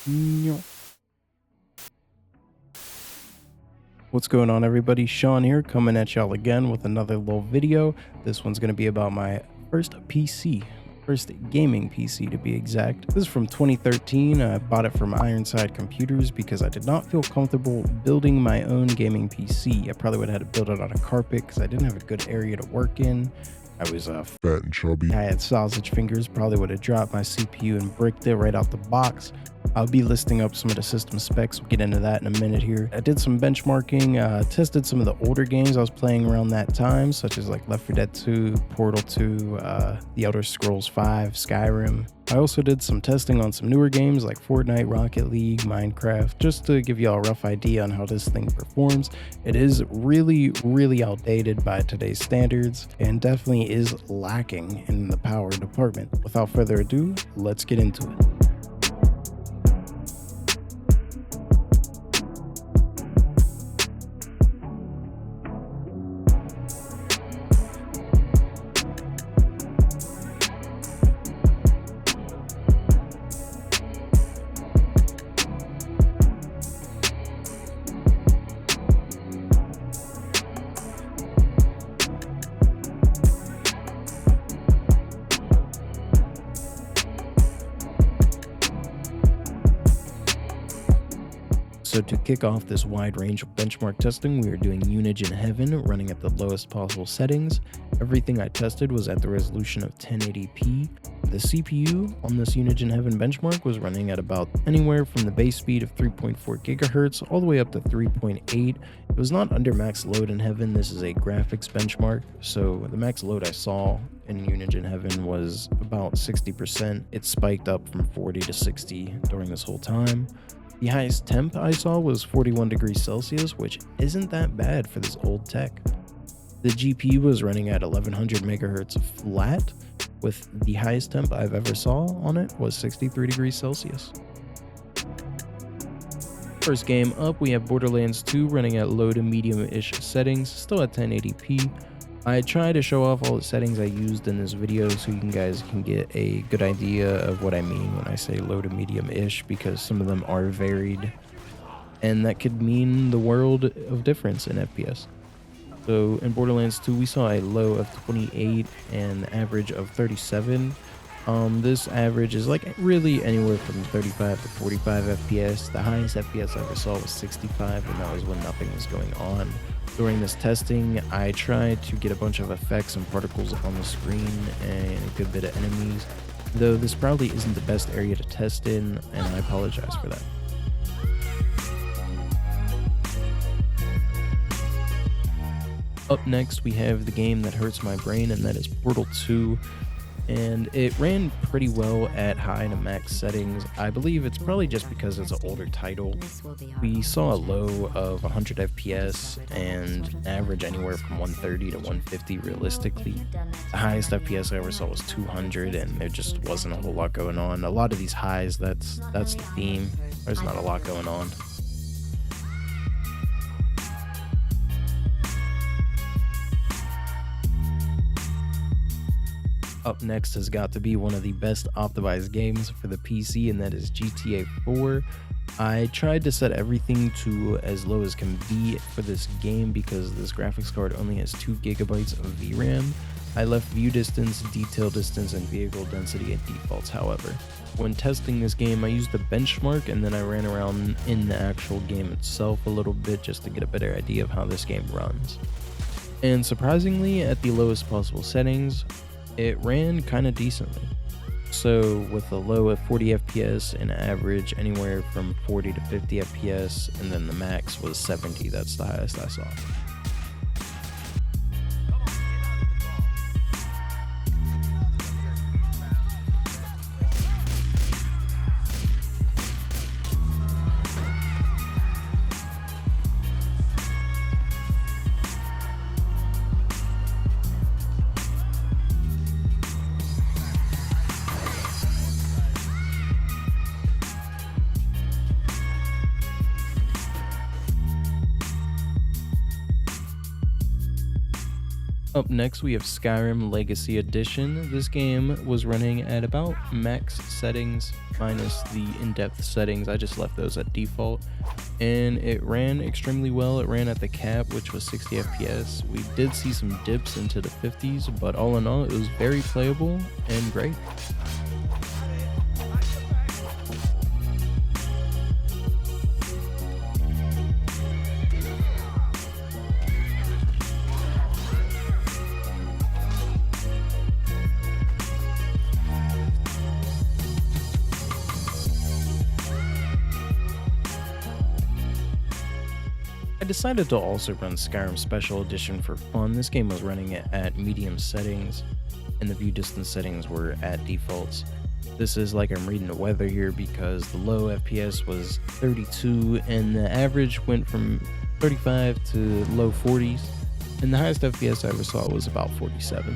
Nyeh. What's going on, everybody? Sean here, coming at y'all again with another little video. This one's going to be about my first PC, first gaming PC to be exact. This is from 2013. I bought it from Ironside Computers because I did not feel comfortable building my own gaming PC. I probably would have had to build it on a carpet because I didn't have a good area to work in. I was fat and chubby. I had sausage fingers, probably would have dropped my CPU and bricked it right out the box. I'll be listing up some of the system specs. We'll get into that in a minute here. I did some benchmarking, tested some of the older games I was playing around that time, such as like Left 4 Dead 2, Portal 2, The Elder Scrolls 5, Skyrim. I also did some testing on some newer games like Fortnite, Rocket League, Minecraft, just to give y'all a rough idea on how this thing performs. It is really outdated by today's standards and definitely is lacking in the power department. Without further ado, let's get into it. So to kick off this wide range of benchmark testing, we are doing Unigine Heaven, running at the lowest possible settings. Everything I tested was at the resolution of 1080p. The CPU on this Unigine Heaven benchmark was running at about anywhere from the base speed of 3.4 gigahertz all the way up to 3.8. It was not under max load in Heaven. This is a graphics benchmark, so the max load I saw in Unigine Heaven was about 60%. It spiked up from 40 to 60 during this whole time. The highest temp I saw was 41 degrees Celsius, which isn't that bad for this old tech. The GPU was running at 1100 megahertz flat, with the highest temp I've ever saw on it was 63 degrees Celsius. First game up, we have Borderlands 2 running at low to medium-ish settings, still at 1080p. I try to show off all the settings I used in this video so you guys can get a good idea of what I mean when I say low to medium-ish, because some of them are varied and that could mean the world of difference in FPS. So in Borderlands 2 we saw a low of 28 and average of 37. This average is like really anywhere from 35 to 45 FPS. The highest FPS I ever saw was 65, and that was when nothing was going on. During this testing, I tried to get a bunch of effects and particles on the screen and a good bit of enemies, though this probably isn't the best area to test in, and I apologize for that. Up next, we have the game that hurts my brain, and that is Portal 2. And it ran pretty well at high to max settings. I believe it's probably just because it's an older title. We saw a low of 100 FPS and average anywhere from 130 to 150 realistically. The highest FPS I ever saw was 200, and there just wasn't a whole lot going on. A lot of these highs, that's the theme. There's not a lot going on. Up next has got to be one of the best optimized games for the PC, and that is GTA 4. I tried to set everything to as low as can be for this game because this graphics card only has 2 gigabytes of VRAM. I left view distance, detail distance, and vehicle density at defaults, however. When testing this game, I used the benchmark and then I ran around in the actual game itself a little bit just to get a better idea of how this game runs. And surprisingly, at the lowest possible settings, it ran kind of decently. So with a low of 40 FPS and average anywhere from 40 to 50 FPS, and then the max was 70, that's the highest I saw. Up next, we have Skyrim Legacy Edition. This game was running at about max settings minus the in-depth settings. I just left those at default, and it ran extremely well. It ran at the cap, which was 60 FPS. We did see some dips into the 50s, but all in all, it was very playable and great. I decided to also run Skyrim Special Edition for fun. This game was running at medium settings, and the view distance settings were at defaults. This is like I'm reading the weather here because the low FPS was 32, and the average went from 35 to low 40s, and the highest FPS I ever saw was about 47.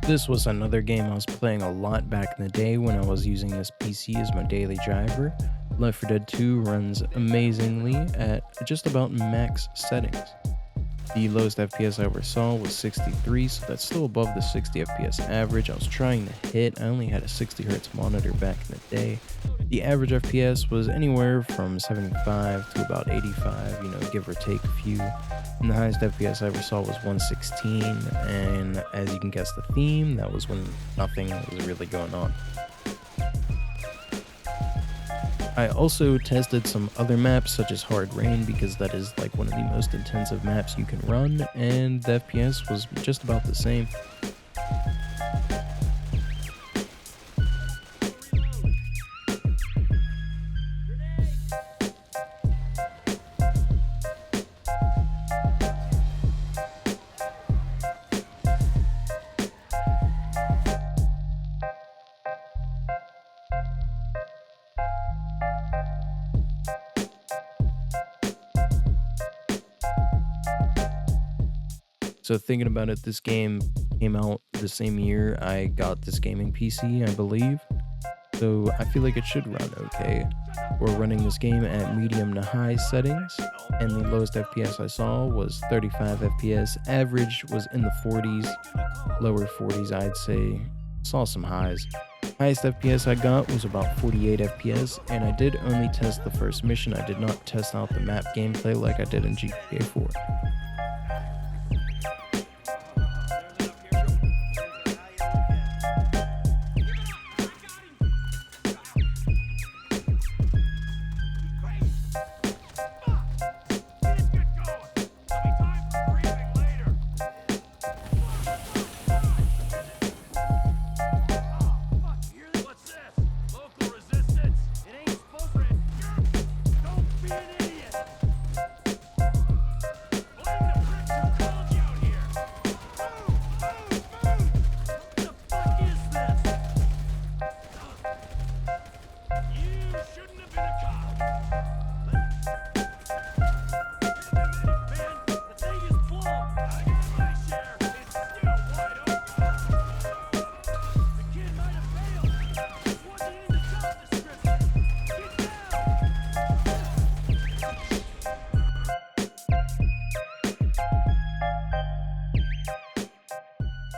This was another game I was playing a lot back in the day when I was using this PC as my daily driver. Left 4 Dead 2 runs amazingly at just about max settings. The lowest FPS I ever saw was 63, so that's still above the 60 FPS average I was trying to hit. I only had a 60 Hz monitor back in the day. The average FPS was anywhere from 75 to about 85, give or take a few. And the highest FPS I ever saw was 116, and as you can guess the theme, that was when nothing was really going on. I also tested some other maps such as Hard Rain because that is like one of the most intensive maps you can run, and the FPS was just about the same. So thinking about it, this game came out the same year I got this gaming PC, I believe. So I feel like it should run okay. We're running this game at medium to high settings, and the lowest FPS I saw was 35 FPS. Average was in the 40s, lower 40s I'd say. Saw some highs. Highest FPS I got was about 48 FPS, and I did only test the first mission. I did not test out the map gameplay like I did in GTA 4.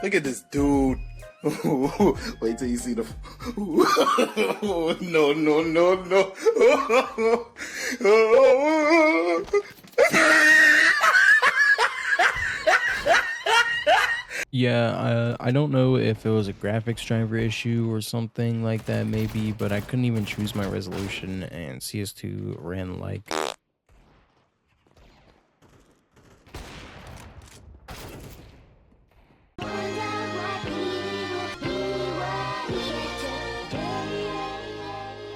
Look at this dude. Wait till you see the. No, no, no, no. Yeah, I don't know if it was a graphics driver issue or something like that maybe, but I couldn't even choose my resolution, and CS2 ran like...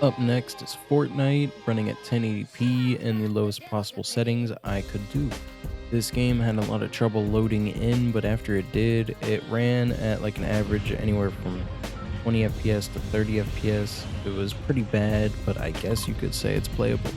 Up next is Fortnite, running at 1080p in the lowest possible settings I could do. This game had a lot of trouble loading in, but after it did, it ran at like an average anywhere from 20 FPS to 30 FPS. It was pretty bad, but I guess you could say it's playable.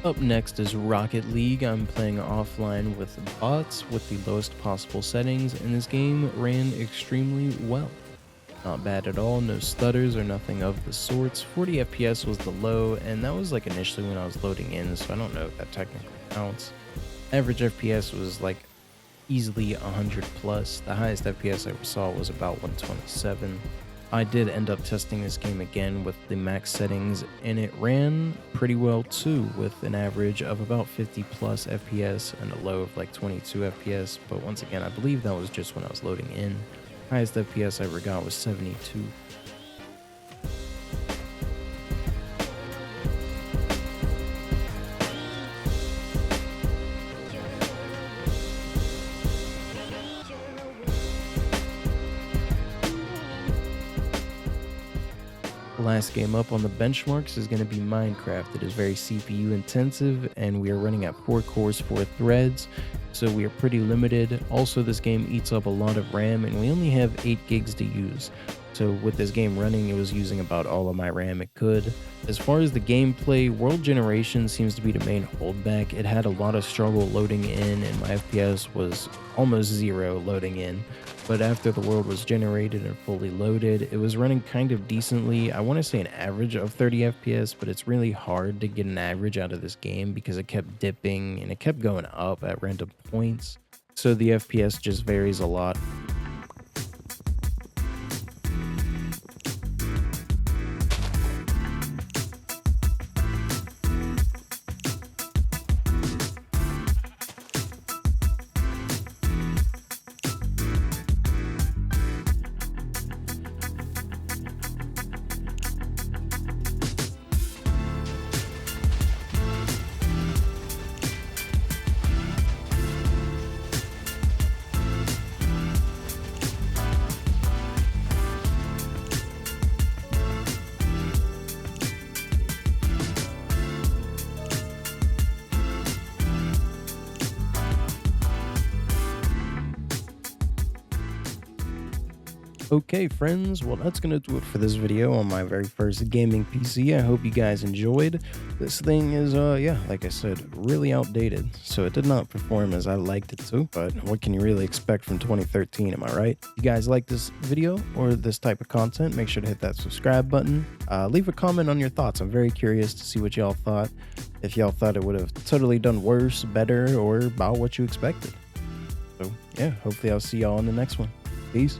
Up next is Rocket League. I'm playing offline with bots with the lowest possible settings, and this game ran extremely well. Not bad at all, no stutters or nothing of the sorts. 40 FPS was the low, and that was like initially when I was loading in, so I don't know if that technically counts. Average FPS was like easily 100 plus. The highest FPS I ever saw was about 127. I did end up testing this game again with the max settings, and it ran pretty well too, with an average of about 50 plus FPS and a low of like 22 FPS, but once again I believe that was just when I was loading in. Highest FPS I ever got was 72. The last game up on the benchmarks is going to be Minecraft. It is very CPU intensive, and we are running at 4 cores, 4 threads, so we are pretty limited. Also, this game eats up a lot of RAM, and we only have 8 gigs to use. So with this game running, it was using about all of my RAM it could. As far as the gameplay, World Generation seems to be the main holdback. It had a lot of struggle loading in, and my FPS was almost 0 loading in. But after the world was generated and fully loaded, it was running kind of decently. I want to say an average of 30 FPS, but it's really hard to get an average out of this game because it kept dipping and it kept going up at random points. So the FPS just varies a lot. Okay, friends, well, that's going to do it for this video on my very first gaming PC. I hope you guys enjoyed. This thing is, like I said, really outdated, so it did not perform as I liked it to, but what can you really expect from 2013, am I right? If you guys like this video or this type of content, make sure to hit that subscribe button. Leave a comment on your thoughts. I'm very curious to see what y'all thought. If y'all thought it would have totally done worse, better, or about what you expected. So, yeah, hopefully I'll see y'all in the next one. Peace.